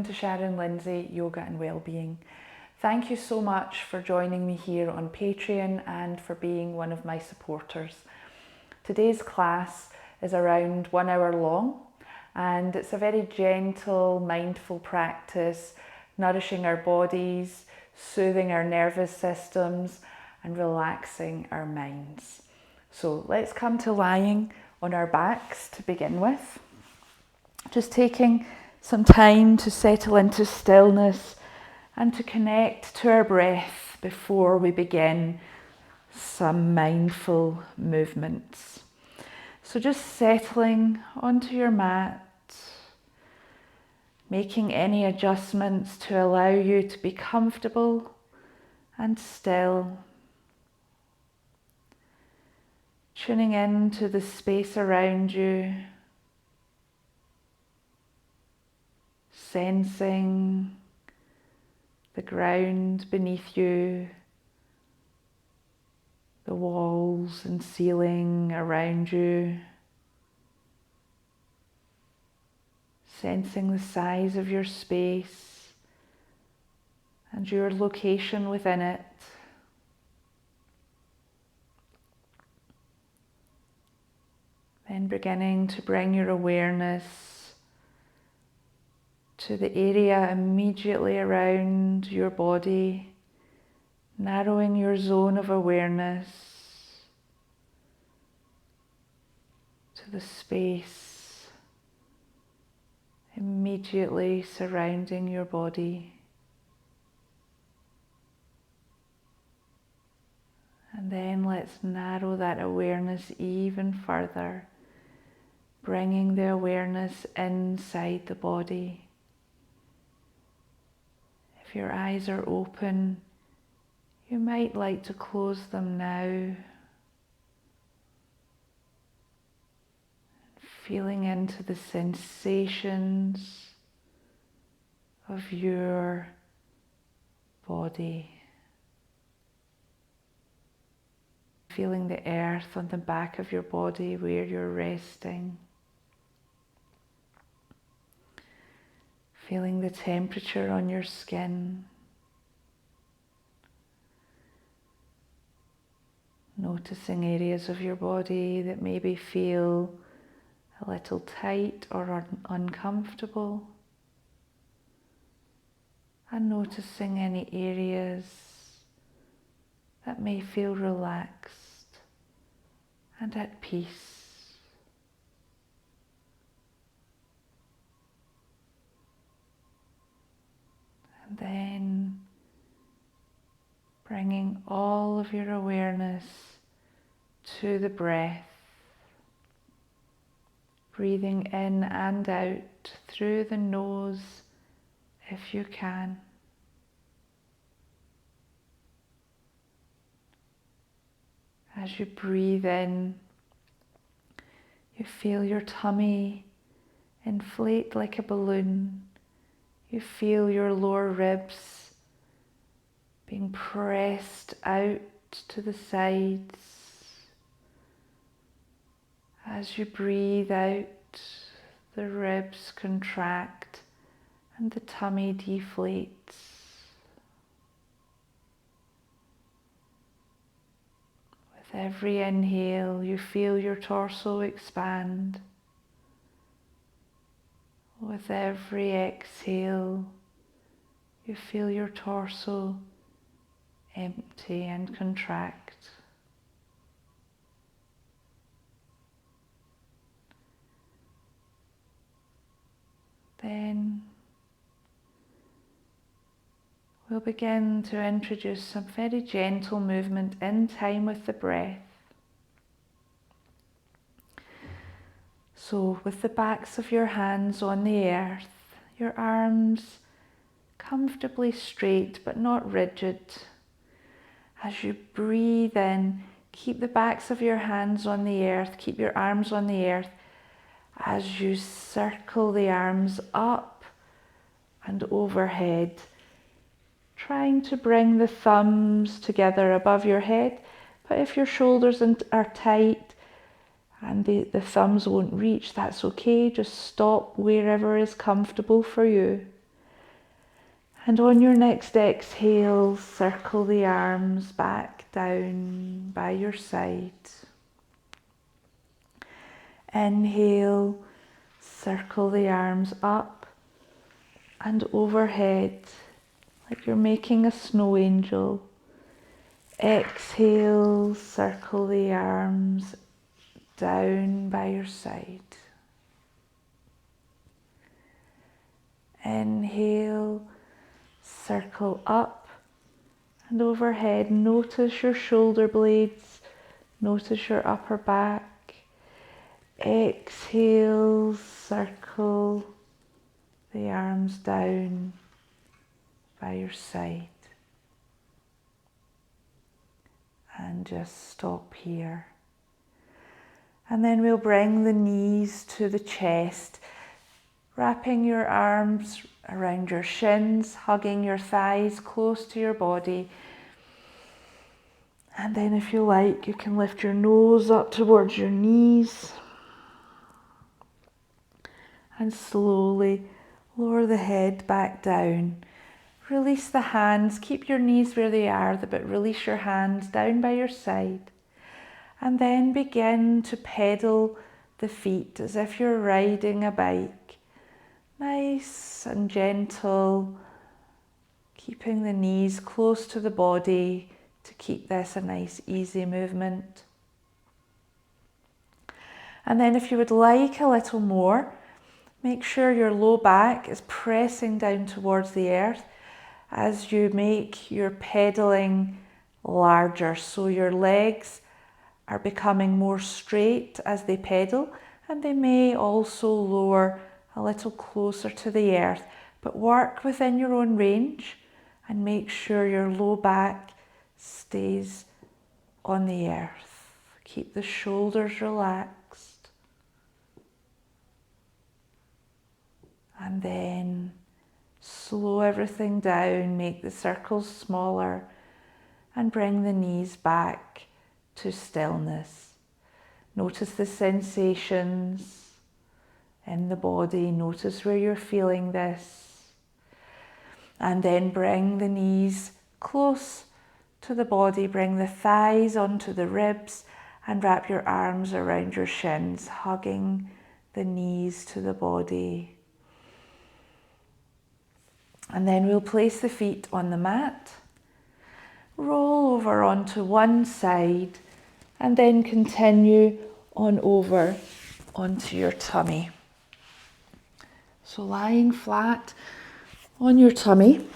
to Sharon Lindsay, Yoga and Wellbeing. Thank you so much for joining me here on Patreon and for being one of my supporters. Today's class is around 1 hour long and it's a very gentle, mindful practice, nourishing our bodies, soothing our nervous systems and relaxing our minds. So let's come to lying on our backs to begin with. Just taking some time to settle into stillness and to connect to our breath before we begin some mindful movements. So just settling onto your mat, making any adjustments to allow you to be comfortable and still. Tuning in to the space around you, sensing the ground beneath you, the walls and ceiling around you, sensing the size of your space and your location within it. Then beginning to bring your awareness to the area immediately around your body, narrowing your zone of awareness to the space immediately surrounding your body. And then let's narrow that awareness even further, bringing the awareness inside the body. If your eyes are open, you might like to close them now. Feeling into the sensations of your body. Feeling the earth on the back of your body where you're resting. Feeling the temperature on your skin. Noticing areas of your body that maybe feel a little tight or uncomfortable. And noticing any areas that may feel relaxed and at peace. And then bringing all of your awareness to the breath, breathing in and out through the nose if you can. As you breathe in, you feel your tummy inflate like a balloon. You feel your lower ribs being pressed out to the sides. As you breathe out, the ribs contract and the tummy deflates. With every inhale, you feel your torso expand. With every exhale, you feel your torso empty and contract. Then we'll begin to introduce some very gentle movement in time with the breath. So with the backs of your hands on the earth, your arms comfortably straight but not rigid. As you breathe in, keep the backs of your hands on the earth, keep your arms on the earth. As you circle the arms up and overhead, trying to bring the thumbs together above your head, but if your shoulders are tight and the thumbs won't reach, that's okay. Just stop wherever is comfortable for you. And on your next exhale, circle the arms back down by your side. Inhale, circle the arms up and overhead like you're making a snow angel. Exhale, circle the arms down by your side. Inhale, circle up and overhead. Notice your shoulder blades, notice your upper back. Exhale, circle the arms down by your side. And just stop here. And then we'll bring the knees to the chest, wrapping your arms around your shins, hugging your thighs close to your body. And then if you like, you can lift your nose up towards your knees. And slowly lower the head back down. Release the hands, keep your knees where they are, but release your hands down by your side. And then begin to pedal the feet as if you're riding a bike. Nice and gentle, keeping the knees close to the body to keep this a nice easy movement. And then if you would like a little more, make sure your low back is pressing down towards the earth as you make your pedaling larger. So your legs are becoming more straight as they pedal, and they may also lower a little closer to the earth, but work within your own range and make sure your low back stays on the earth. Keep the shoulders relaxed. And then slow everything down, make the circles smaller and bring the knees back to stillness. Notice the sensations in the body, notice where you're feeling this. And then bring the knees close to the body, bring the thighs onto the ribs and wrap your arms around your shins, hugging the knees to the body. And then we'll place the feet on the mat, roll over onto one side, and then continue on over onto your tummy. So lying flat on your tummy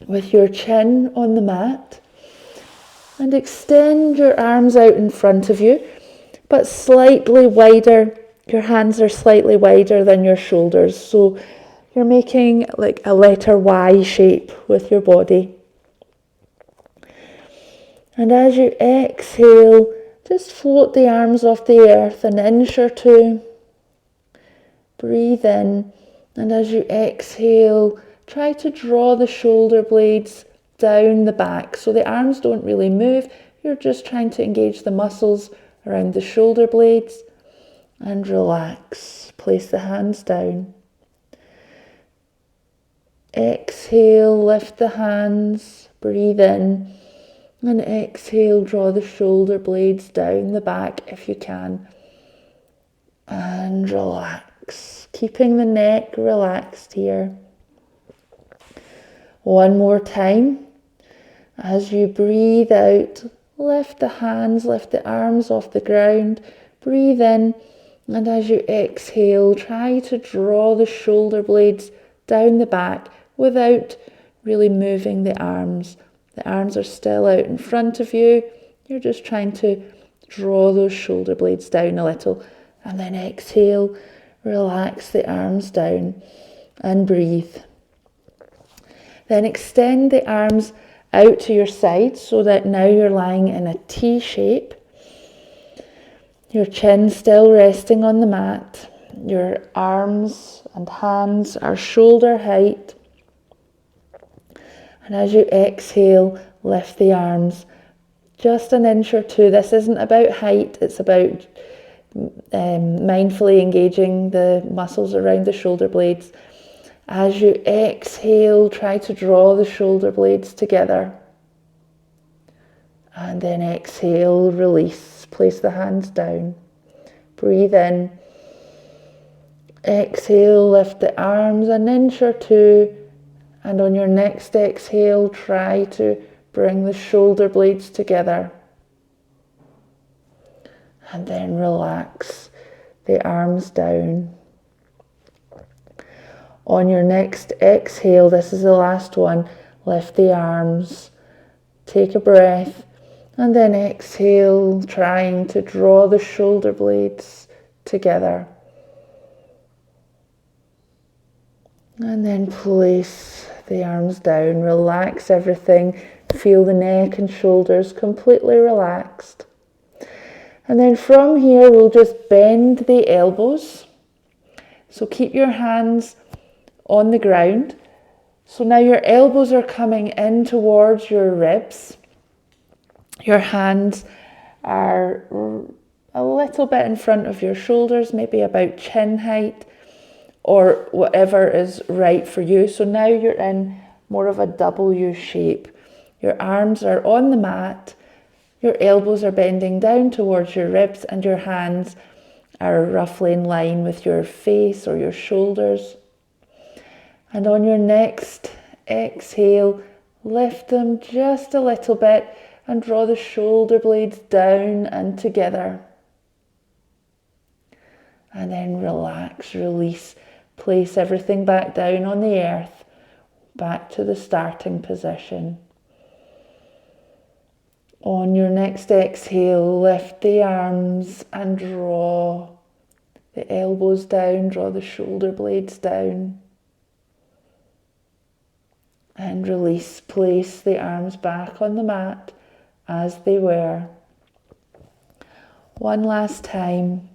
with your chin on the mat, and extend your arms out in front of you, but slightly wider. Your hands are slightly wider than your shoulders, so you're making like a letter Y shape with your body. And as you exhale, just float the arms off the earth an inch or two. Breathe in, and as you exhale, try to draw the shoulder blades down the back. So the arms don't really move, you're just trying to engage the muscles around the shoulder blades. And relax, place the hands down. Exhale, lift the hands, breathe in, and exhale, draw the shoulder blades down the back if you can. And relax, keeping the neck relaxed here. One more time. As you breathe out, lift the hands, lift the arms off the ground, breathe in, and as you exhale, try to draw the shoulder blades down the back without really moving the arms. The arms are still out in front of you. You're just trying to draw those shoulder blades down a little. And then exhale, relax the arms down and breathe. Then extend the arms out to your side so that now you're lying in a T shape. Your chin still resting on the mat. Your arms and hands are shoulder height. And as you exhale, lift the arms just an inch or two. This isn't about height, it's about mindfully engaging the muscles around the shoulder blades. As you exhale, try to draw the shoulder blades together. And then exhale, release. Place the hands down. Breathe in. Exhale, lift the arms an inch or two. And on your next exhale, try to bring the shoulder blades together. And then relax the arms down. On your next exhale, this is the last one, lift the arms, take a breath, and then exhale, trying to draw the shoulder blades together. And then place the arms down, relax everything, feel the neck and shoulders completely relaxed. And then from here, we'll just bend the elbows. So keep your hands on the ground. So now your elbows are coming in towards your ribs. Your hands are a little bit in front of your shoulders, maybe about chin height or whatever is right for you. So now you're in more of a W shape. Your arms are on the mat. Your elbows are bending down towards your ribs and your hands are roughly in line with your face or your shoulders. And on your next exhale, lift them just a little bit and draw the shoulder blades down and together. And then relax, release, place everything back down on the earth, back to the starting position. On your next exhale, lift the arms and draw the elbows down, draw the shoulder blades down. And release, place the arms back on the mat as they were. One last time.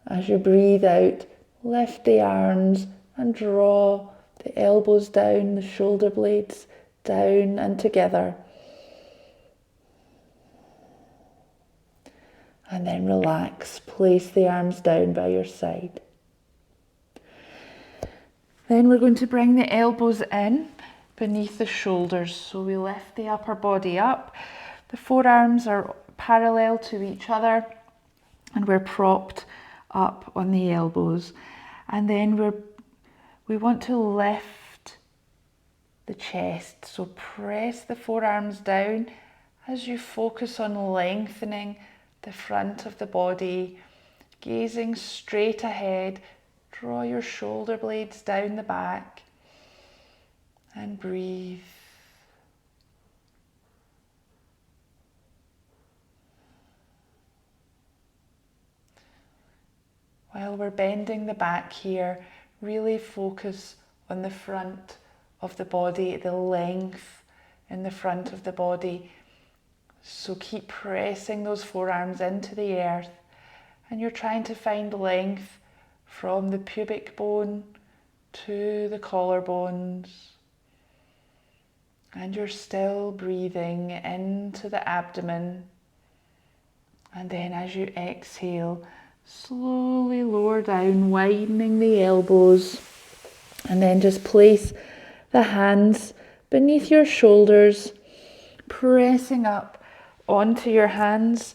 As you breathe out, lift the arms and draw the elbows down, the shoulder blades down and together. And then relax, place the arms down by your side. Then we're going to bring the elbows in beneath the shoulders. So we lift the upper body up. The forearms are parallel to each other and we're propped up on the elbows. And then we want to lift the chest. So press the forearms down as you focus on lengthening the front of the body, gazing straight ahead. Draw your shoulder blades down the back and breathe. While we're bending the back here, really focus on the front of the body, the length in the front of the body. So keep pressing those forearms into the earth and you're trying to find length from the pubic bone to the collarbones. And you're still breathing into the abdomen. And then as you exhale, slowly lower down, widening the elbows. And then just place the hands beneath your shoulders, pressing up onto your hands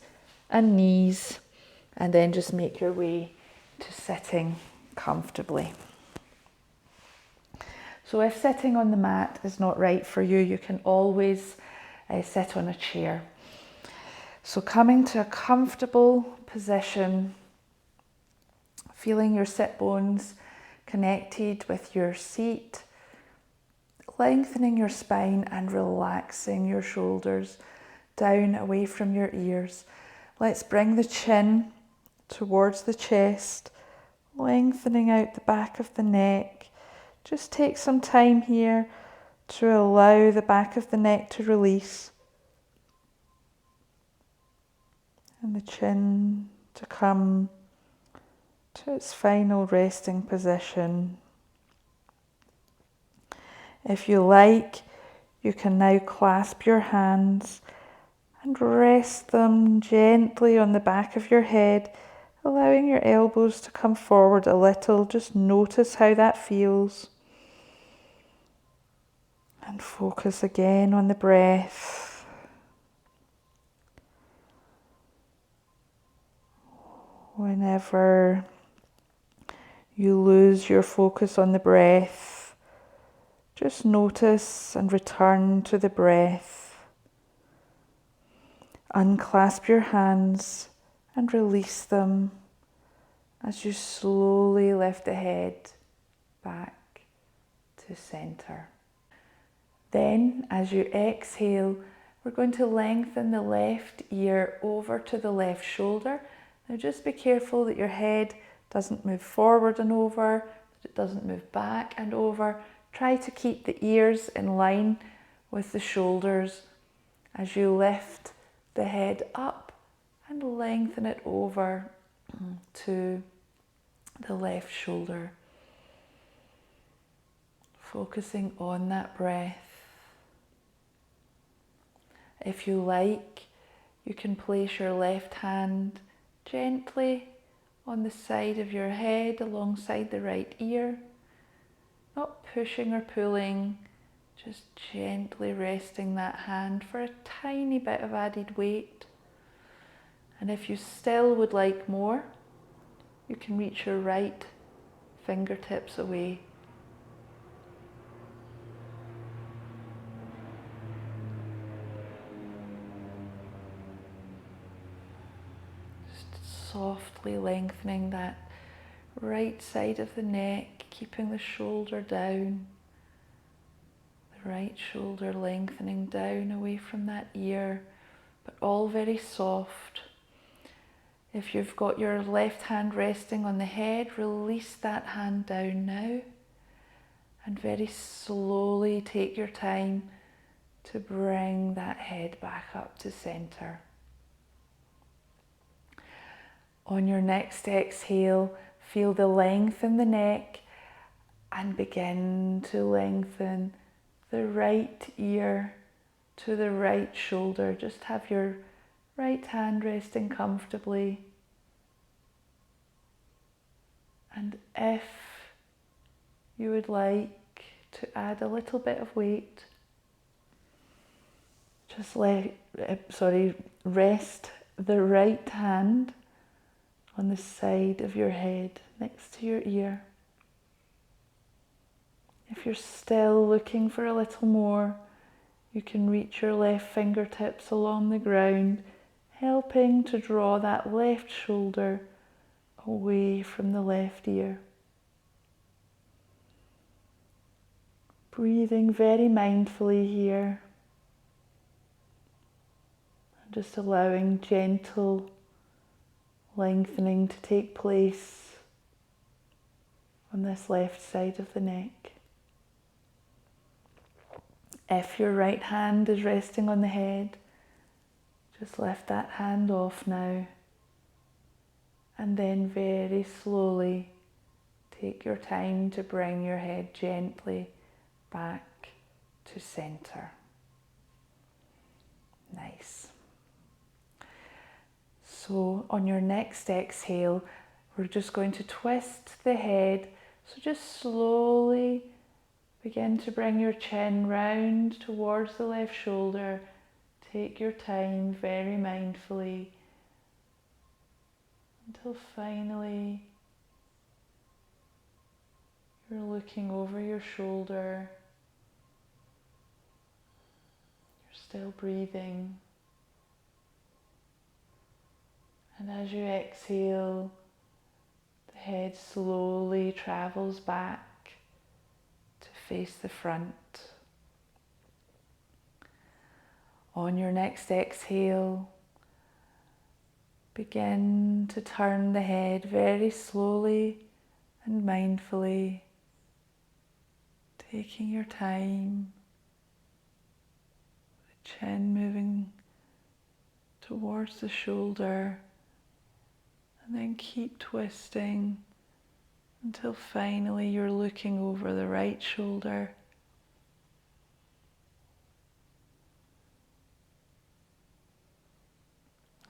and knees, and then just make your way to sitting comfortably. So if sitting on the mat is not right for you, you can always sit on a chair. So coming to a comfortable position, feeling your sit bones connected with your seat, lengthening your spine and relaxing your shoulders down away from your ears. Let's bring the chin towards the chest, lengthening out the back of the neck. Just take some time here to allow the back of the neck to release and the chin to come to its final resting position. If you like, you can now clasp your hands and rest them gently on the back of your head allowing your elbows to come forward a little. Just notice how that feels. And focus again on the breath. Whenever you lose your focus on the breath, just notice and return to the breath. Unclasp your hands and release them as you slowly lift the head back to center. Then, as you exhale, we're going to lengthen the left ear over to the left shoulder. Now just be careful that your head doesn't move forward and over, that it doesn't move back and over. Try to keep the ears in line with the shoulders as you lift the head up and lengthen it over to the left shoulder. Focusing on that breath. If you like, you can place your left hand gently on the side of your head alongside the right ear. Not pushing or pulling, just gently resting that hand for a tiny bit of added weight. And if you still would like more, you can reach your right fingertips away. Just softly lengthening that right side of the neck, keeping the shoulder down. The right shoulder lengthening down away from that ear, but all very soft. If you've got your left hand resting on the head, release that hand down now and very slowly take your time to bring that head back up to center. On your next exhale, feel the length in the neck and begin to lengthen the right ear to the right shoulder. Just have your right hand resting comfortably. And if you would like to add a little bit of weight, just rest the right hand on the side of your head next to your ear. If you're still looking for a little more, you can reach your left fingertips along the ground, helping to draw that left shoulder away from the left ear. Breathing very mindfully here, and just allowing gentle lengthening to take place on this left side of the neck. If your right hand is resting on the head, just lift that hand off now, and then very slowly take your time to bring your head gently back to center. Nice. So on your next exhale, we're just going to twist the head. So just slowly begin to bring your chin round towards the left shoulder. Take your time very mindfully until finally you're looking over your shoulder. You're still breathing. And as you exhale, the head slowly travels back to face the front. On your next exhale, begin to turn the head very slowly and mindfully, taking your time, the chin moving towards the shoulder, and then keep twisting until finally you're looking over the right shoulder.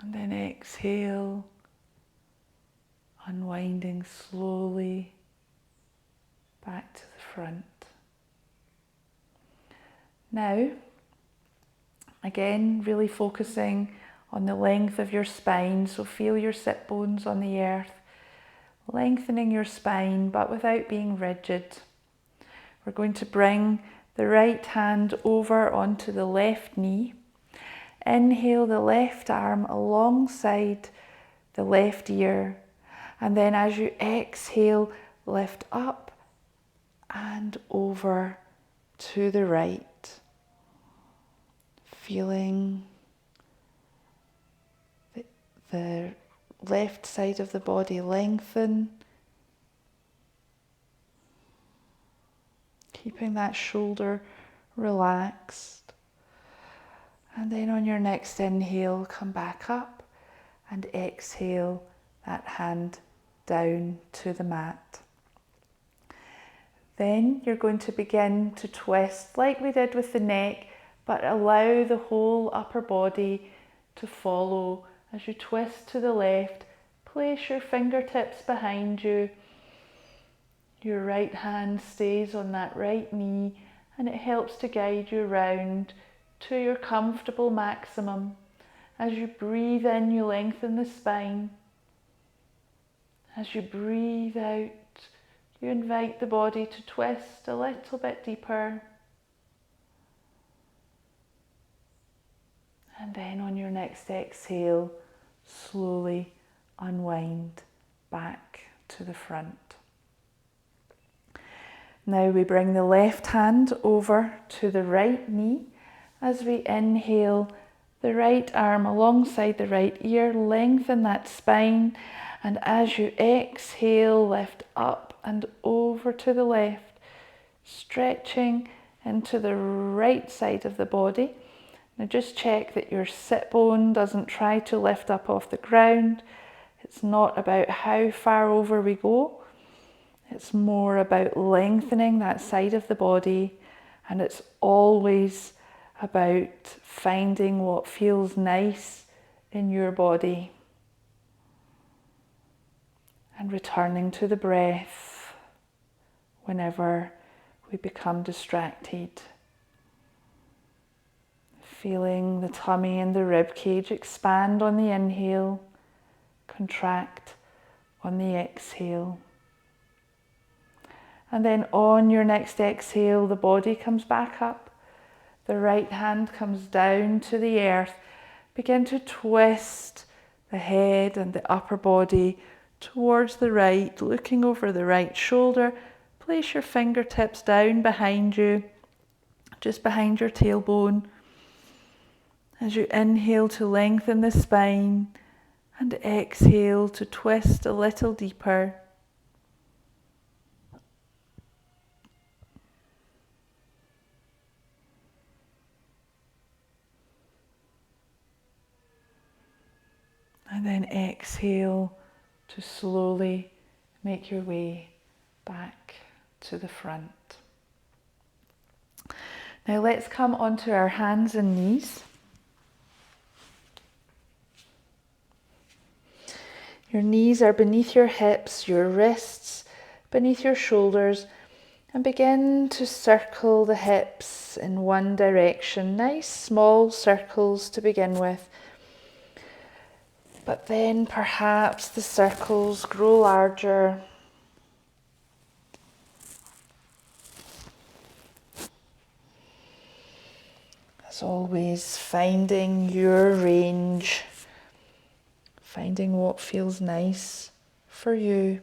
And then exhale unwinding slowly back to the front. Now, again, really focusing on the length of your spine, so feel your sit bones on the earth, lengthening your spine but without being rigid. We're going to bring the right hand over onto the left knee. Inhale the left arm alongside the left ear, and then as you exhale, lift up and over to the right. Feeling the left side of the body lengthen, keeping that shoulder relaxed. And then on your next inhale, come back up and exhale that hand down to the mat. Then you're going to begin to twist like we did with the neck, but allow the whole upper body to follow. As you twist to the left, place your fingertips behind you. Your right hand stays on that right knee, and it helps to guide you round to your comfortable maximum. As you breathe in, you lengthen the spine. As you breathe out, you invite the body to twist a little bit deeper. And then on your next exhale, slowly unwind back to the front. Now we bring the left hand over to the right knee. As we inhale, the right arm alongside the right ear, lengthen that spine. And as you exhale, lift up and over to the left, stretching into the right side of the body. Now just check that your sit bone doesn't try to lift up off the ground. It's not about how far over we go. It's more about lengthening that side of the body, and it's always about finding what feels nice in your body and returning to the breath whenever we become distracted. Feeling the tummy and the rib cage expand on the inhale, contract on the exhale. And then on your next exhale, the body comes back up. The right hand comes down to the earth. Begin to twist the head and the upper body towards the right, looking over the right shoulder. Place your fingertips down behind you, just behind your tailbone. As you inhale to lengthen the spine and exhale to twist a little deeper. And then exhale to slowly make your way back to the front. Now let's come onto our hands and knees. Your knees are beneath your hips, your wrists beneath your shoulders, and begin to circle the hips in one direction. Nice small circles to begin with. But then perhaps the circles grow larger. As always, finding your range, finding what feels nice for you.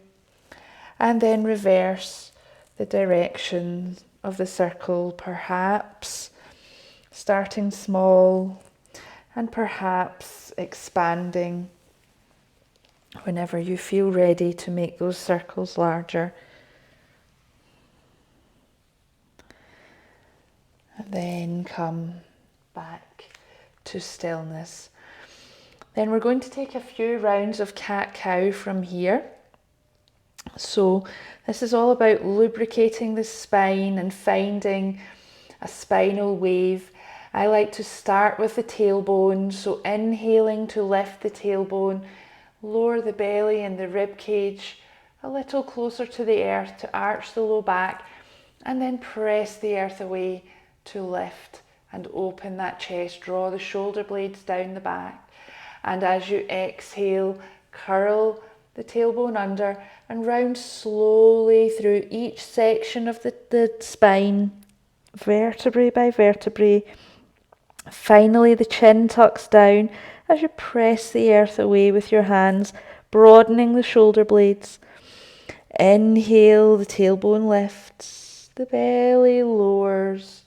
And then reverse the direction of the circle, perhaps starting small and perhaps expanding whenever you feel ready to make those circles larger. And then come back to stillness. Then we're going to take a few rounds of cat-cow from here. So this is all about lubricating the spine and finding a spinal wave. I like to start with the tailbone, so inhaling to lift the tailbone, Lower the belly and the rib cage a little closer to the earth to arch the low back, and then press the earth away to lift and open that chest. Draw the shoulder blades down the back, and as you exhale, curl the tailbone under and round slowly through each section of the spine, vertebrae by vertebrae. Finally, the chin tucks down as you press the earth away with your hands, broadening the shoulder blades. Inhale, the tailbone lifts, the belly lowers,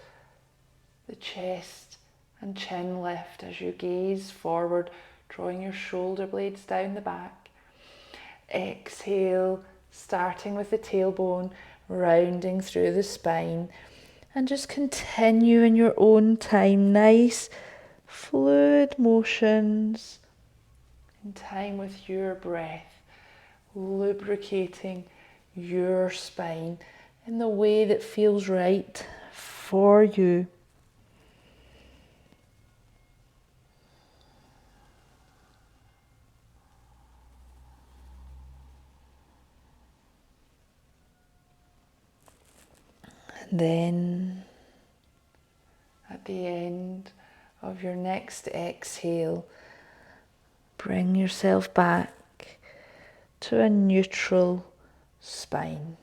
the chest and chin lift as you gaze forward, drawing your shoulder blades down the back. Exhale, starting with the tailbone, rounding through the spine, and just continue in your own time. Nice, fluid motions in time with your breath, lubricating your spine in the way that feels right for you. And then at the end of your next exhale, bring yourself back to a neutral spine.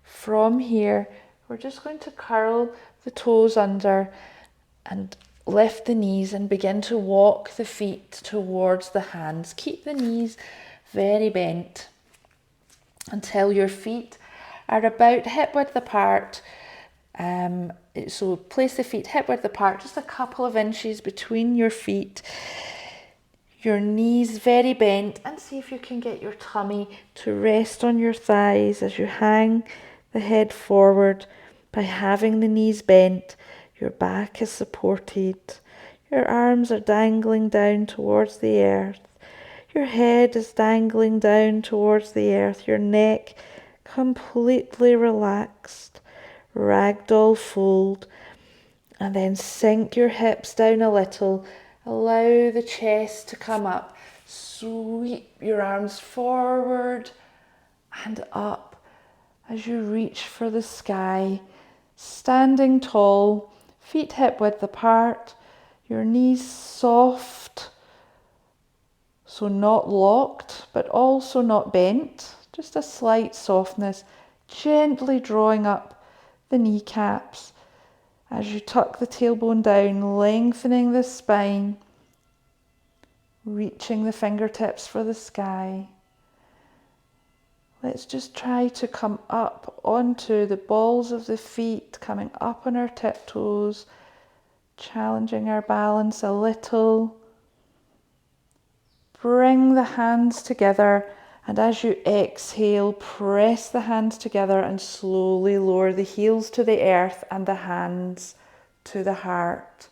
From here, we're just going to curl the toes under and lift the knees and begin to walk the feet towards the hands. Keep the knees very bent until your feet are about hip width apart. So place the feet hip width apart, just a couple of inches between your feet. Your knees very bent, and see if you can get your tummy to rest on your thighs as you hang the head forward. By having the knees bent, your back is supported. Your arms are dangling down towards the earth. Your head is dangling down towards the earth. Your neck completely relaxed. Ragdoll fold, and then sink your hips down a little. Allow the chest to come up. Sweep your arms forward and up as you reach for the sky. Standing tall, feet hip width apart, your knees soft, so not locked but also not bent, just a slight softness, gently drawing up the kneecaps as you tuck the tailbone down, lengthening the spine, reaching the fingertips for the sky. Let's just try to come up onto the balls of the feet, coming up on our tiptoes, challenging our balance a little. Bring the hands together, and as you exhale, press the hands together and slowly lower the heels to the earth and the hands to the heart,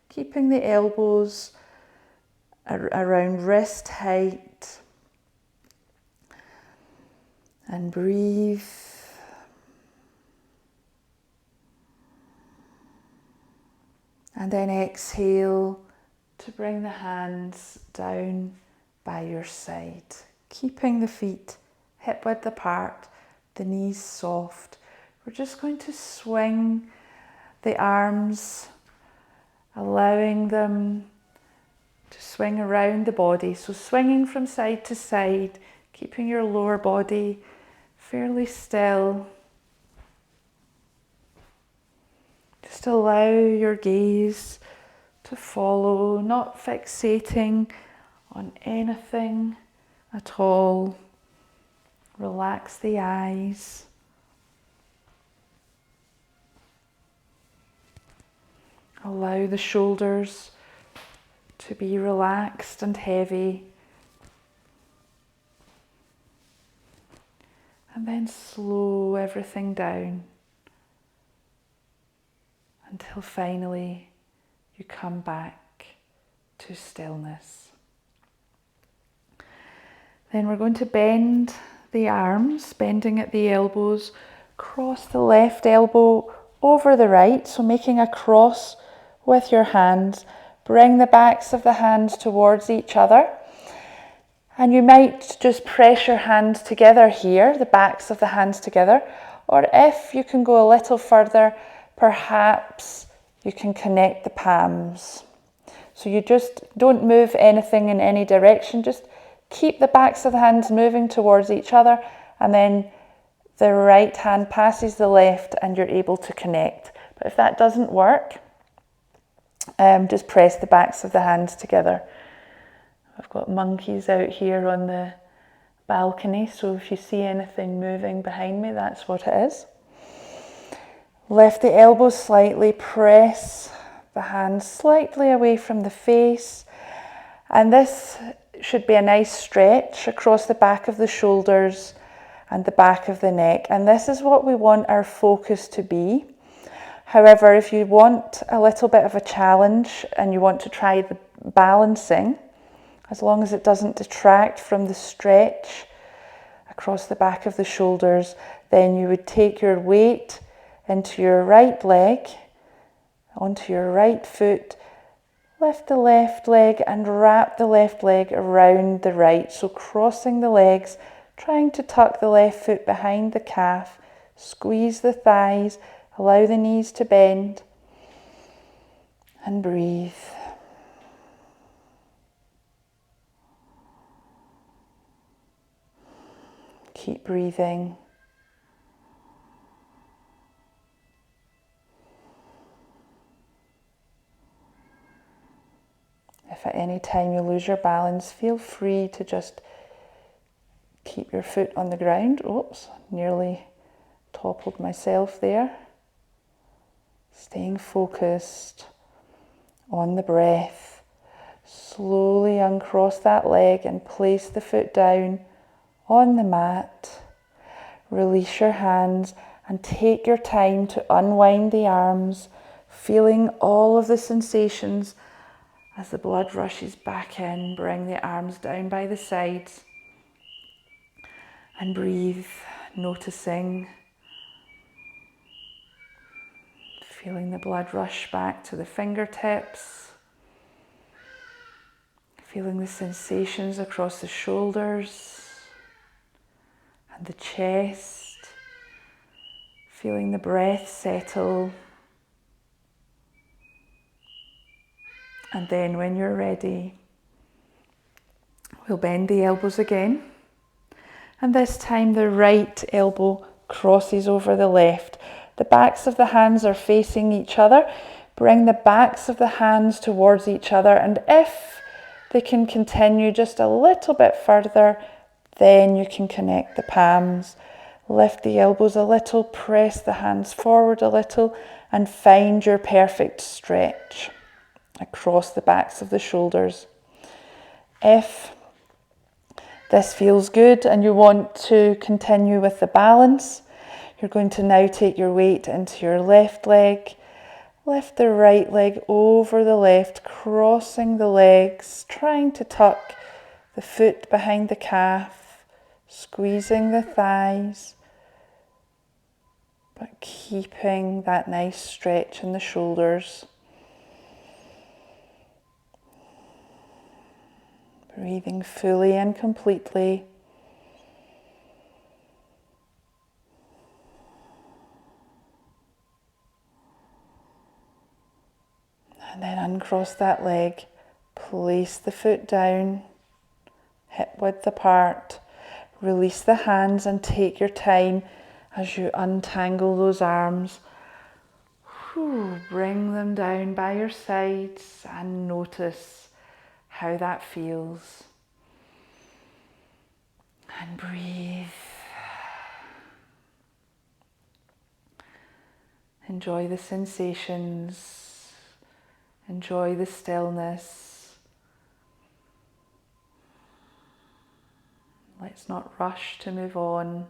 keeping the elbows around wrist height. And breathe. And then exhale to bring the hands down by your side, keeping the feet hip width apart, the knees soft. We're just going to swing the arms, allowing them to swing around the body. So swinging from side to side, keeping your lower body fairly still. Just allow your gaze to follow, not fixating on anything at all. Relax the eyes. Allow the shoulders to be relaxed and heavy. And then slow everything down until finally you come back to stillness. Then we're going to bend the arms, bending at the elbows, cross the left elbow over the right, so making a cross with your hands, Bring the backs of the hands towards each other. And you might just press your hands together here, the backs of the hands together. Or if you can go a little further, perhaps you can connect the palms. So you just don't move anything in any direction, just keep the backs of the hands moving towards each other, and then the right hand passes the left and you're able to connect. But if that doesn't work, just press the backs of the hands together. I've got monkeys out here on the balcony, so if you see anything moving behind me, that's what it is. Lift the elbows slightly, press the hands slightly away from the face, and this should be a nice stretch across the back of the shoulders and the back of the neck, and this is what we want our focus to be. However, if you want a little bit of a challenge and you want to try the balancing, as long as it doesn't detract from the stretch across the back of the shoulders, then you would take your weight into your right leg, onto your right foot, lift the left leg and wrap the left leg around the right. So crossing the legs, trying to tuck the left foot behind the calf, squeeze the thighs, allow the knees to bend, and breathe. Keep breathing. If at any time you lose your balance, feel free to just keep your foot on the ground. Oops, nearly toppled myself there. Staying focused on the breath. Slowly uncross that leg and place the foot down on the mat. Release your hands and take your time to unwind the arms, feeling all of the sensations as the blood rushes back in. Bring the arms down by the sides and breathe, noticing, feeling the blood rush back to the fingertips, feeling the sensations across the shoulders and the chest, feeling the breath settle. And then when you're ready, we'll bend the elbows again. And this time the right elbow crosses over the left. The backs of the hands are facing each other. Bring the backs of the hands towards each other, and if they can continue just a little bit further, then you can connect the palms. Lift the elbows a little, press the hands forward a little, and find your perfect stretch across the backs of the shoulders. If this feels good and you want to continue with the balance, you're going to now take your weight into your left leg. Lift the right leg over the left, crossing the legs, trying to tuck the foot behind the calf, squeezing the thighs, but keeping that nice stretch in the shoulders. Breathing fully and completely. And then uncross that leg, place the foot down, hip width apart, release the hands and take your time as you untangle those arms. Bring them down by your sides and notice how that feels. And breathe. Enjoy the sensations. Enjoy the stillness. Let's not rush to move on.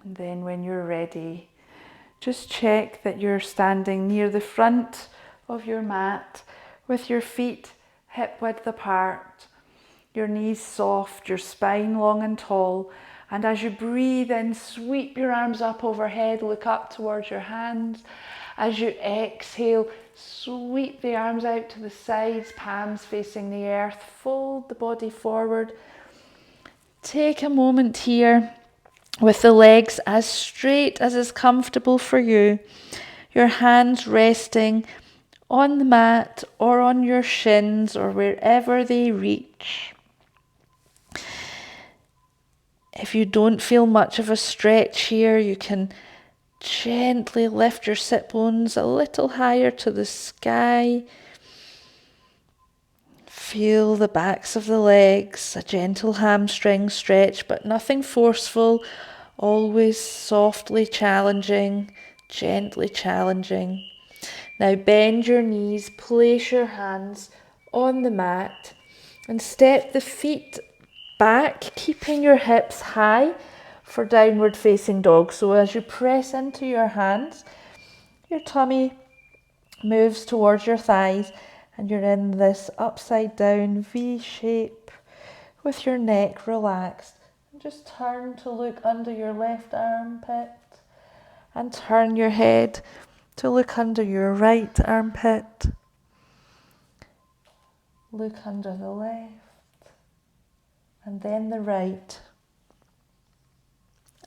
And then when you're ready, just check that you're standing near the front of your mat with your feet hip width apart, your knees soft, your spine long and tall, And as you breathe in, sweep your arms up overhead, look up towards your hands. As you exhale, sweep the arms out to the sides, palms facing the earth, fold the body forward. Take a moment here with the legs as straight as is comfortable for you. Your hands resting on the mat or on your shins or wherever they reach. If you don't feel much of a stretch here, you can gently lift your sit bones a little higher to the sky. Feel the backs of the legs, a gentle hamstring stretch, but nothing forceful, always softly challenging, gently challenging. Now bend your knees, place your hands on the mat and step the feet back, keeping your hips high for downward facing dog. So as you press into your hands, your tummy moves towards your thighs and you're in this upside down V shape with your neck relaxed. And just turn to look under your left armpit and turn your head to look under your right armpit. Look under the left and then the right,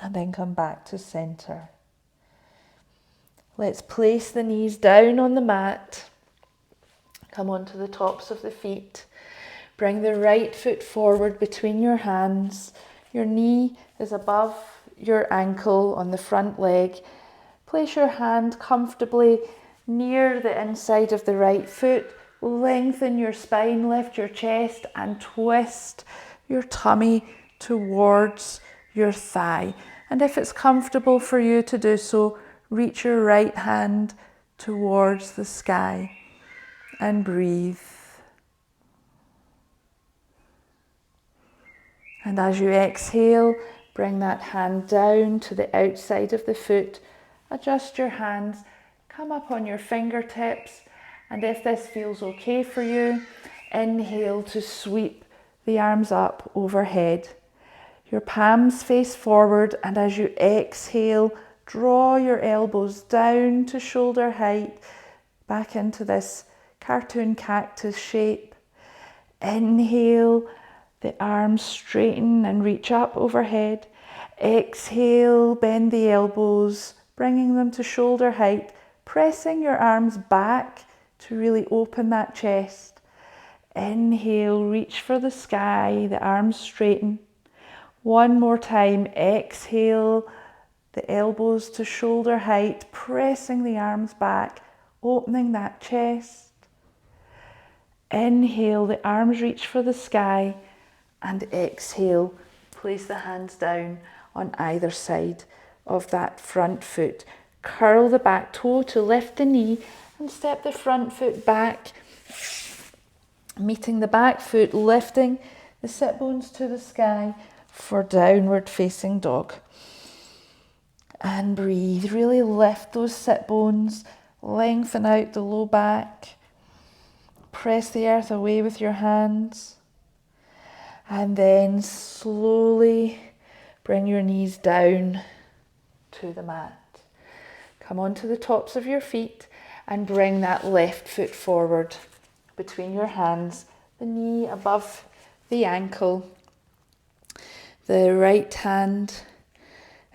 and then come back to center. Let's place the knees down on the mat. Come onto the tops of the feet. Bring the right foot forward between your hands. Your knee is above your ankle on the front leg. Place your hand comfortably near the inside of the right foot. Lengthen your spine, lift your chest and twist your tummy towards your thigh. And if it's comfortable for you to do so, reach your right hand towards the sky and breathe. And as you exhale, bring that hand down to the outside of the foot. Adjust your hands, come up on your fingertips, and if this feels okay for you, inhale to sweep the arms up overhead. Your palms face forward, and as you exhale, draw your elbows down to shoulder height, back into this cartoon cactus shape. Inhale, the arms straighten and reach up overhead. Exhale, bend the elbows, bringing them to shoulder height, pressing your arms back to really open that chest. Inhale, reach for the sky, the arms straighten. One more time, exhale, the elbows to shoulder height, pressing the arms back, opening that chest. Inhale, the arms reach for the sky, and exhale, place the hands down on either side of that front foot. Curl the back toe to lift the knee and step the front foot back, meeting the back foot, lifting the sit bones to the sky for downward facing dog. And breathe, really lift those sit bones, lengthen out the low back, press the earth away with your hands, and then slowly bring your knees down to the mat. Come onto the tops of your feet and bring that left foot forward between your hands, the knee above the ankle. The right hand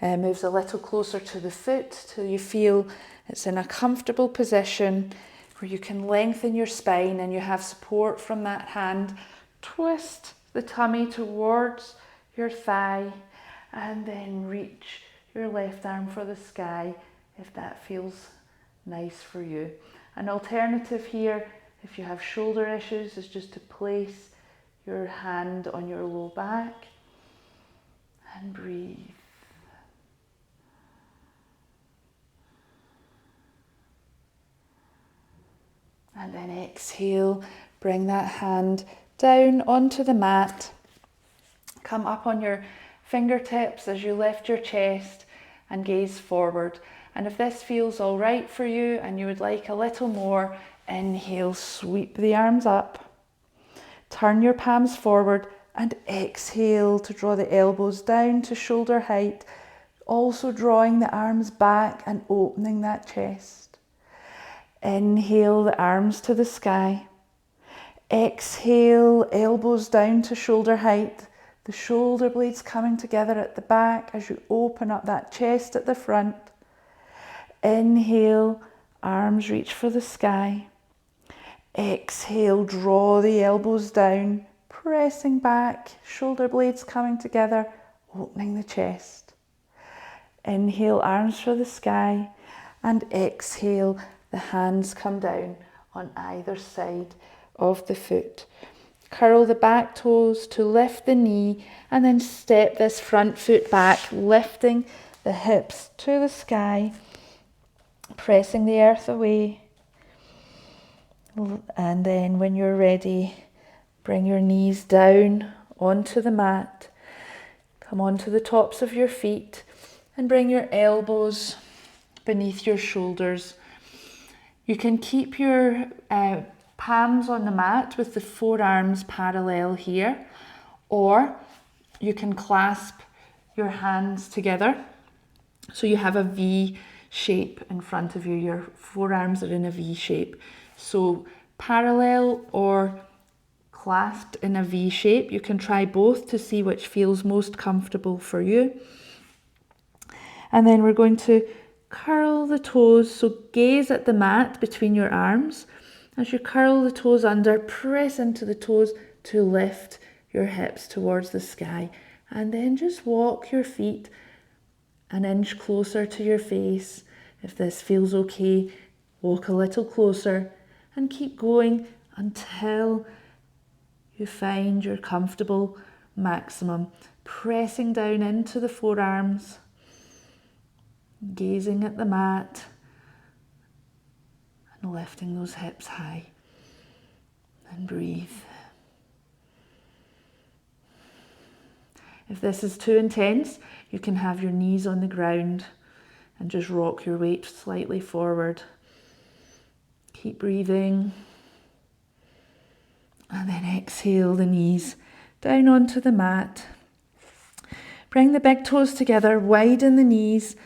moves a little closer to the foot till you feel it's in a comfortable position where you can lengthen your spine and you have support from that hand. Twist the tummy towards your thigh and then reach your left arm for the sky if that feels nice for you. An alternative here, if you have shoulder issues, is just to place your hand on your low back and breathe. And then exhale, bring that hand down onto the mat. Come up on your fingertips as you lift your chest and gaze forward. And if this feels all right for you and you would like a little more, inhale, sweep the arms up. Turn your palms forward And exhale to draw the elbows down to shoulder height, also drawing the arms back and opening that chest. Inhale, the arms to the sky. Exhale, elbows down to shoulder height, the shoulder blades coming together at the back as you open up that chest at the front. Inhale, arms reach for the sky. Exhale, draw the elbows down, pressing back, shoulder blades coming together, opening the chest. Inhale, arms for the sky, and exhale, the hands come down on either side of the foot. Curl the back toes to lift the knee, and then step this front foot back, lifting the hips to the sky, pressing the earth away. And then when you're ready, bring your knees down onto the mat. Come onto the tops of your feet and bring your elbows beneath your shoulders. You can keep your palms on the mat with the forearms parallel here, or you can clasp your hands together so you have a V shape in front of you. Your forearms are in a V shape. So parallel or clasped in a V shape. You can try both to see which feels most comfortable for you. And then we're going to curl the toes, so gaze at the mat between your arms. As you curl the toes under, press into the toes to lift your hips towards the sky. And then just walk your feet an inch closer to your face. If this feels okay, walk a little closer and keep going until you find your comfortable maximum. Pressing down into the forearms, gazing at the mat, and lifting those hips high. And breathe. If this is too intense, you can have your knees on the ground and just rock your weight slightly forward. Keep breathing. And then exhale the knees down onto the mat. Bring the big toes together, widen the knees,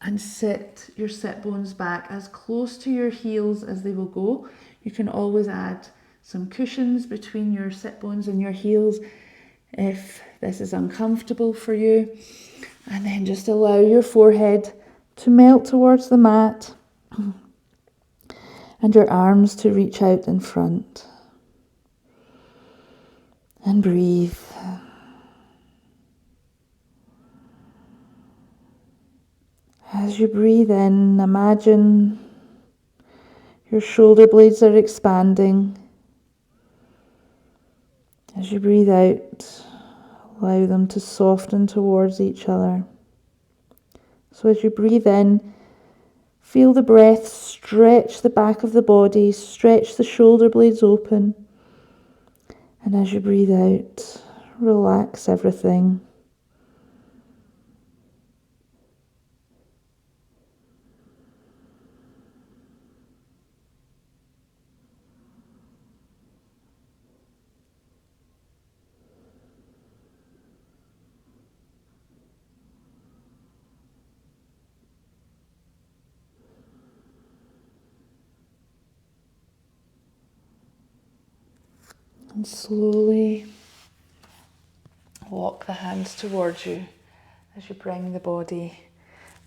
and sit your sit bones back as close to your heels as they will go. You can always add some cushions between your sit bones and your heels if this is uncomfortable for you. And then just allow your forehead to melt towards the mat and your arms to reach out in front. And breathe. As you breathe in, imagine your shoulder blades are expanding. As you breathe out, allow them to soften towards each other. So as you breathe in, feel the breath stretch the back of the body, stretch the shoulder blades open. And as you breathe out, relax everything. And slowly walk the hands towards you as you bring the body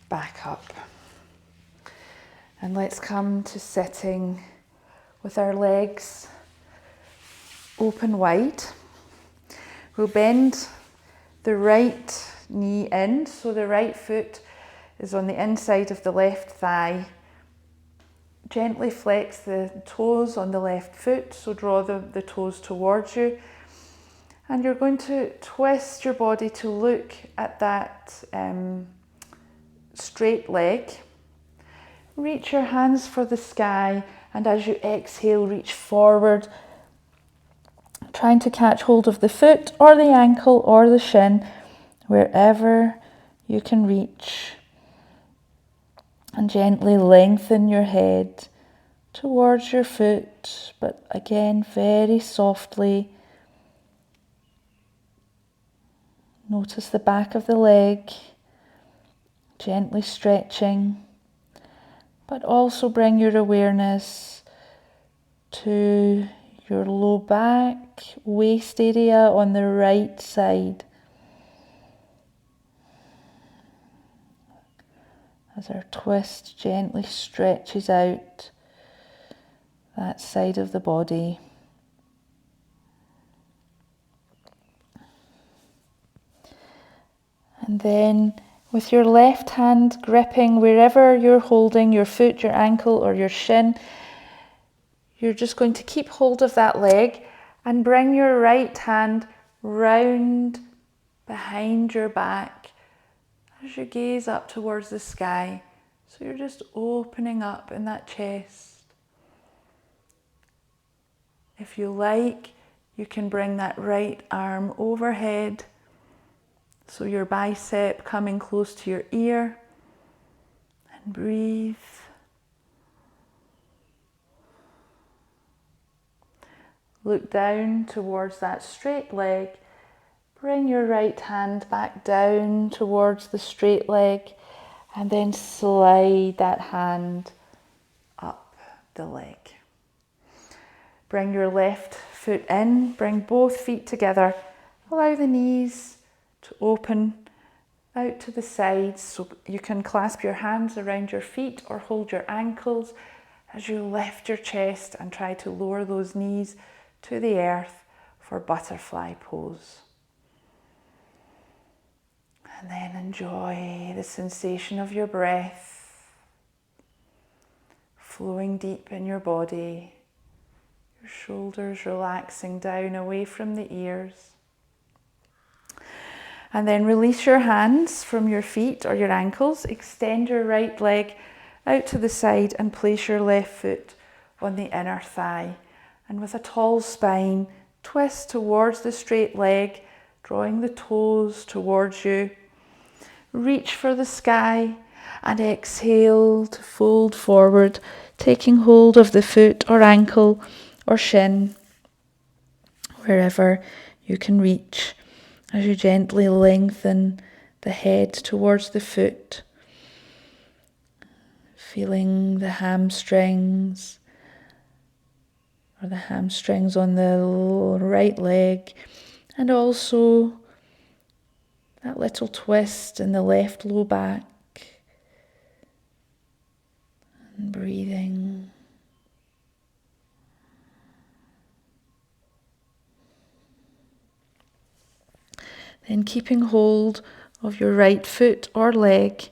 back up. And let's come to sitting with our legs open wide. We'll bend the right knee in, so the right foot is on the inside of the left thigh. Gently flex the toes on the left foot, so draw the toes towards you. And you're going to twist your body to look at that straight leg. Reach your hands for the sky, and as you exhale, reach forward, trying to catch hold of the foot or the ankle or the shin, wherever you can reach. And gently lengthen your head towards your foot, but again, very softly Notice the back of the leg, gently stretching, but also bring your awareness to your low back, waist area on the right side. As our twist gently stretches out that side of the body. And then with your left hand gripping wherever you're holding your foot, your ankle or your shin, you're just going to keep hold of that leg and bring your right hand round behind your back as you gaze up towards the sky. So you're just opening up in that chest. If you like, you can bring that right arm overhead, so your bicep coming close to your ear, and breathe. Look down towards that straight leg. Bring your right hand back down towards the straight leg and then slide that hand up the leg. Bring your left foot in, bring both feet together. Allow the knees to open out to the sides so you can clasp your hands around your feet or hold your ankles as you lift your chest and try to lower those knees to the earth for butterfly pose. And then enjoy the sensation of your breath flowing deep in your body, your shoulders relaxing down away from the ears. And then release your hands from your feet or your ankles, extend your right leg out to the side and place your left foot on the inner thigh. And with a tall spine, twist towards the straight leg, drawing the toes towards you. Reach for the sky and exhale to fold forward, taking hold of the foot or ankle or shin, wherever you can reach, as you gently lengthen the head towards the foot, feeling the hamstrings or the hamstrings on the right leg, and also that little twist in the left low back. And breathing. Then keeping hold of your right foot or leg,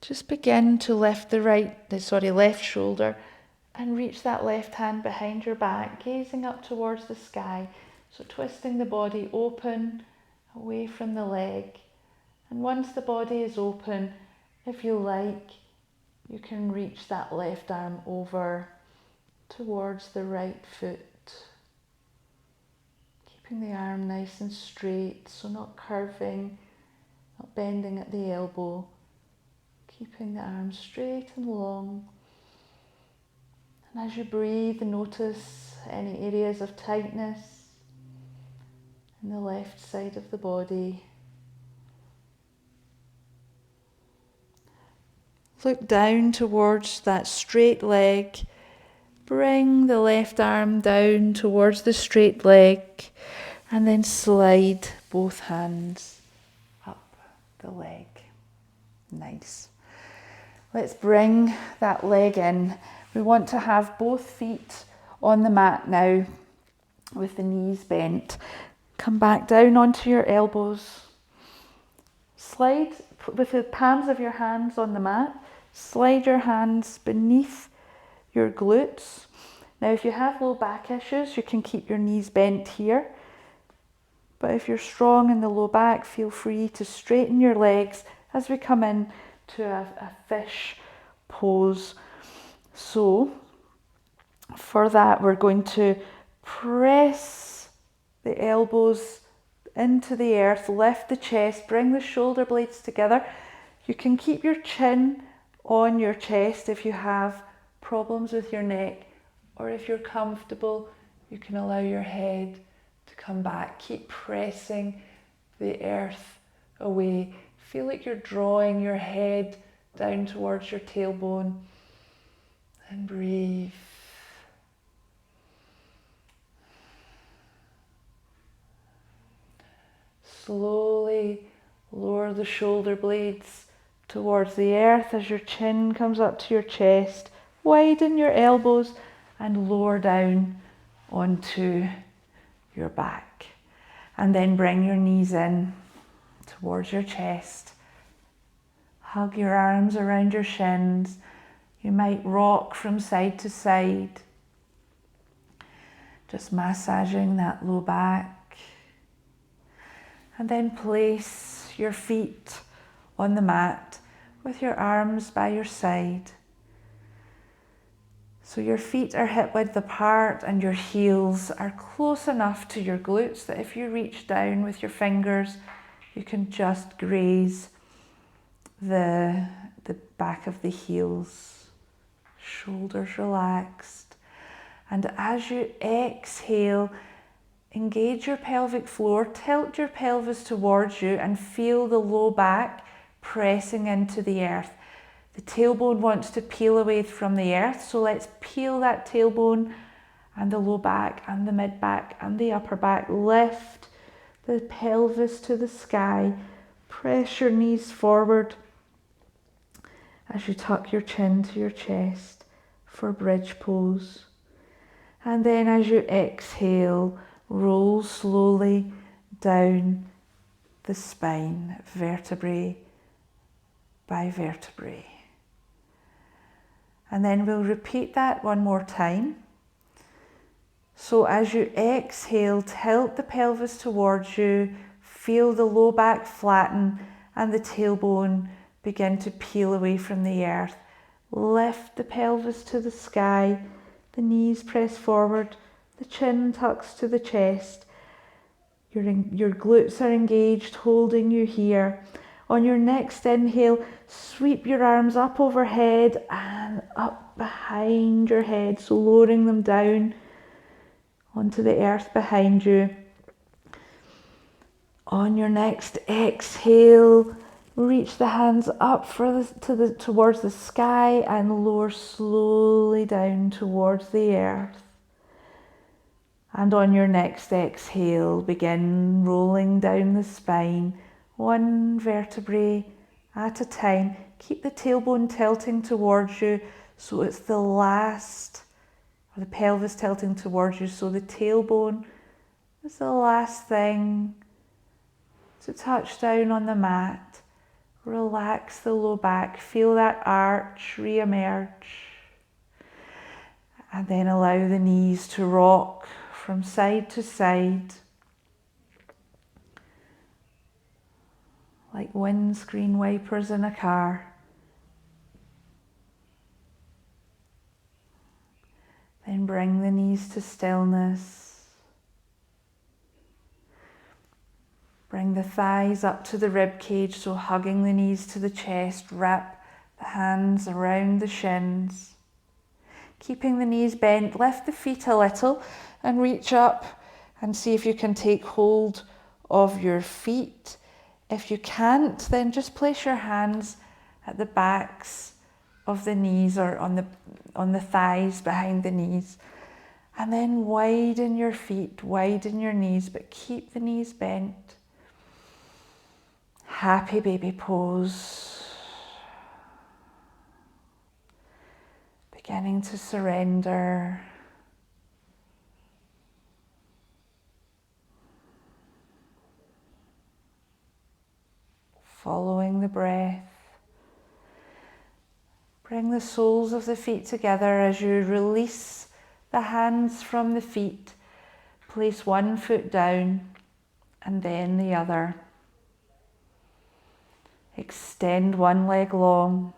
just begin to lift the left shoulder and reach that left hand behind your back, gazing up towards the sky. So twisting the body open away from the leg. And once the body is open, if you like, you can reach that left arm over towards the right foot. Keeping the arm nice and straight, so not curving, not bending at the elbow. Keeping the arm straight and long. And as you breathe, notice any areas of tightness in the left side of the body. Look down towards that straight leg. Bring the left arm down towards the straight leg and then slide both hands up the leg. Nice. Let's bring that leg in. We want to have both feet on the mat now with the knees bent. Come back down onto your elbows. Slide with the palms of your hands on the mat. Slide your hands beneath your glutes. Now if you have low back issues, you can keep your knees bent here. But if you're strong in the low back, feel free to straighten your legs as we come in to a fish pose. So for that, we're going to press the elbows into the earth, lift the chest, bring the shoulder blades together. You can keep your chin on your chest if you have problems with your neck, or if you're comfortable, you can allow your head to come back. Keep pressing the earth away. Feel like you're drawing your head down towards your tailbone, and breathe. Slowly lower the shoulder blades towards the earth as your chin comes up to your chest. Widen your elbows and lower down onto your back. And then bring your knees in towards your chest. Hug your arms around your shins. You might rock from side to side, just massaging that low back. And then place your feet on the mat with your arms by your side. So your feet are hip width apart and your heels are close enough to your glutes that if you reach down with your fingers, you can just graze the back of the heels. Shoulders relaxed. And as you exhale, engage your pelvic floor, tilt your pelvis towards you and feel the low back pressing into the earth. The tailbone wants to peel away from the earth, so let's peel that tailbone and the low back and the mid back and the upper back. Lift the pelvis to the sky. Press your knees forward as you tuck your chin to your chest for bridge pose. And then as you exhale, roll slowly down the spine, vertebrae by vertebrae. And then we'll repeat that one more time. So as you exhale, tilt the pelvis towards you, feel the low back flatten and the tailbone begin to peel away from the earth. Lift the pelvis to the sky, the knees press forward, the chin tucks to the chest. Your glutes are engaged, holding you here. On your next inhale, sweep your arms up overhead and up behind your head, so lowering them down onto the earth behind you. On your next exhale, reach the hands up towards the sky and lower slowly down towards the earth. And on your next exhale, begin rolling down the spine, one vertebrae at a time. Keep the tailbone tilting towards you so it's the last, or the pelvis tilting towards you, so the tailbone is the last thing to touch down on the mat. Relax the low back, feel that arch re-emerge. And then allow the knees to rock from side to side, like windscreen wipers in a car. Then bring the knees to stillness. Bring the thighs up to the rib cage, so hugging the knees to the chest. Wrap the hands around the shins. Keeping the knees bent, lift the feet a little and reach up and see if you can take hold of your feet. If you can't, then just place your hands at the backs of the knees or on the thighs behind the knees. And then widen your feet, widen your knees, but keep the knees bent. Happy baby pose. Beginning to surrender. Following the breath. Bring the soles of the feet together as you release the hands from the feet. Place one foot down and then the other. Extend one leg long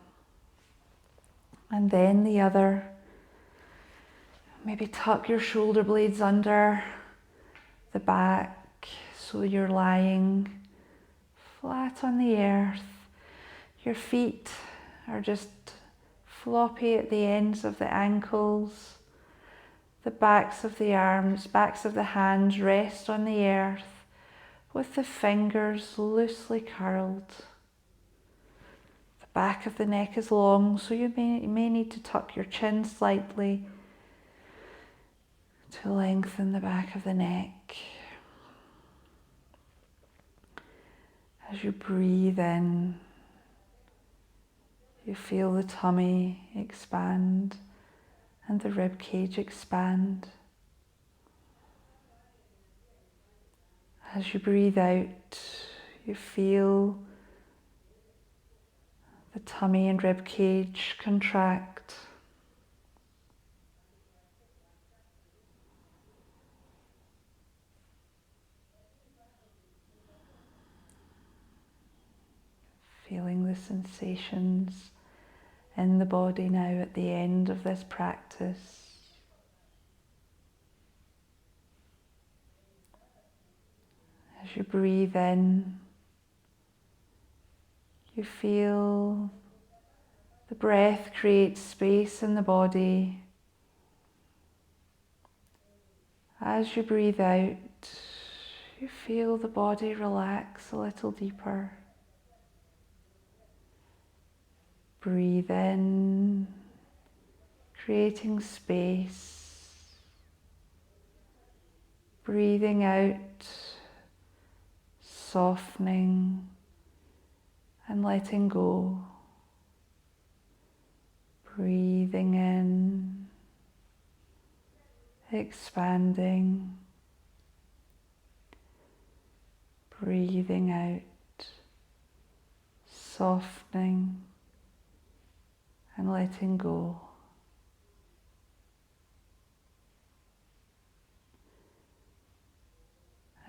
and then the other. Maybe tuck your shoulder blades under the back so you're lying flat on the earth. Your feet are just floppy at the ends of the ankles. The backs of the arms, backs of the hands rest on the earth. with the fingers loosely curled. The back of the neck is long, so you may need to tuck your chin slightly to lengthen the back of the neck. As you breathe in, you feel the tummy expand and the rib cage expand. As you breathe out, you feel the tummy and rib cage contract. Feeling the sensations in the body now at the end of this practice. As you breathe in, you feel the breath create space in the body. As you breathe out, you feel the body relax a little deeper. Breathe in, creating space. Breathing out, softening and letting go. Breathing in, expanding. Breathing out, softening and letting go.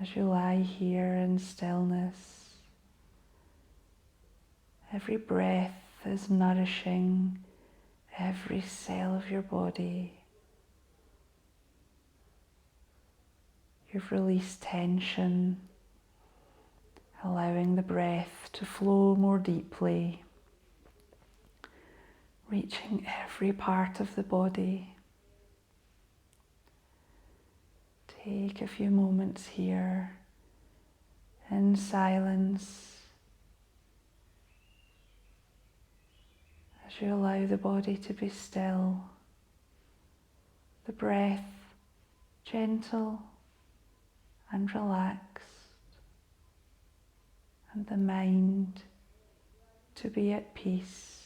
As you lie here in stillness, every breath is nourishing every cell of your body. You've released tension, allowing the breath to flow more deeply, reaching every part of the body. Take a few moments here in silence as you allow the body to be still, the breath gentle and relaxed, and the mind to be at peace.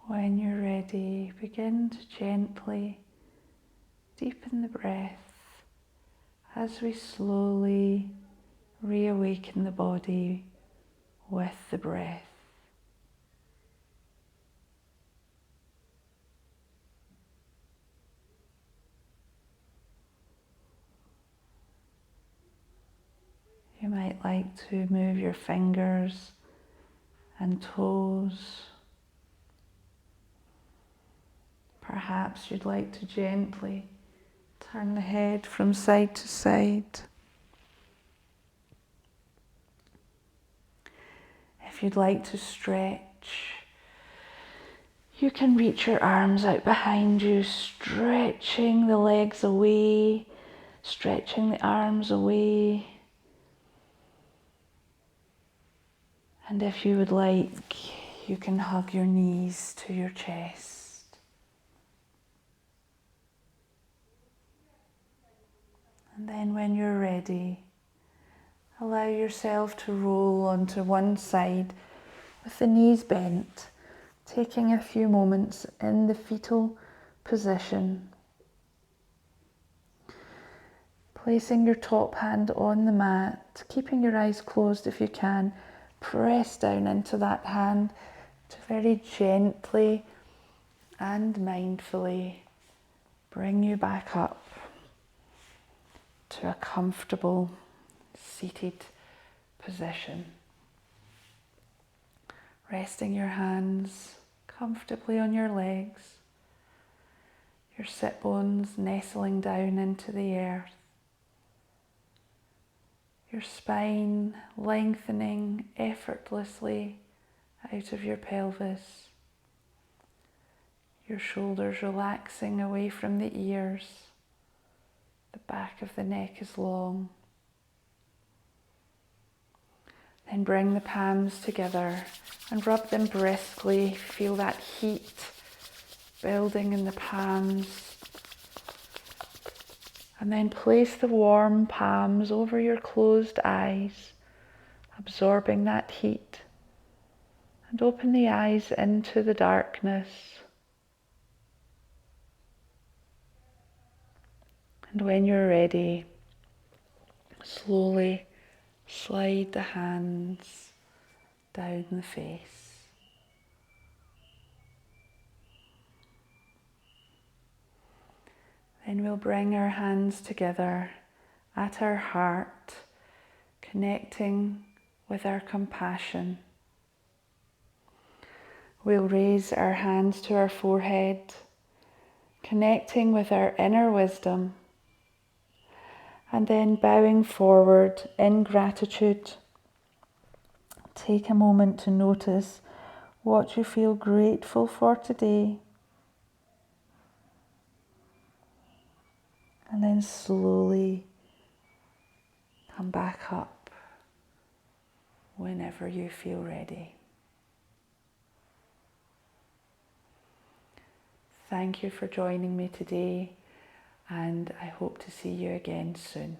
When you're ready, begin to gently deepen the breath as we slowly reawaken the body with the breath. You might like to move your fingers and toes. Perhaps you'd like to gently turn the head from side to side. If you'd like to stretch, You can reach your arms out behind you, stretching the legs away, stretching the arms away. And if you would like, you can hug your knees to your chest. And then when you're ready, allow yourself to roll onto one side with the knees bent, taking a few moments in the fetal position. Placing your top hand on the mat, keeping your eyes closed if you can. Press down into that hand to very gently and mindfully bring you back up to a comfortable seated position. Resting your hands comfortably on your legs, your sit bones nestling down into the earth. Your spine lengthening effortlessly out of your pelvis. Your shoulders relaxing away from the ears. The back of the neck is long. Then bring the palms together and rub them briskly. Feel that heat building in the palms. And then place the warm palms over your closed eyes, absorbing that heat. And open the eyes into the darkness. And when you're ready, slowly slide the hands down the face. Then we'll bring our hands together at our heart, connecting with our compassion. We'll raise our hands to our forehead, connecting with our inner wisdom, and then bowing forward in gratitude. Take a moment to notice what you feel grateful for today. And then slowly come back up whenever you feel ready. Thank you for joining me today, and I hope to see you again soon.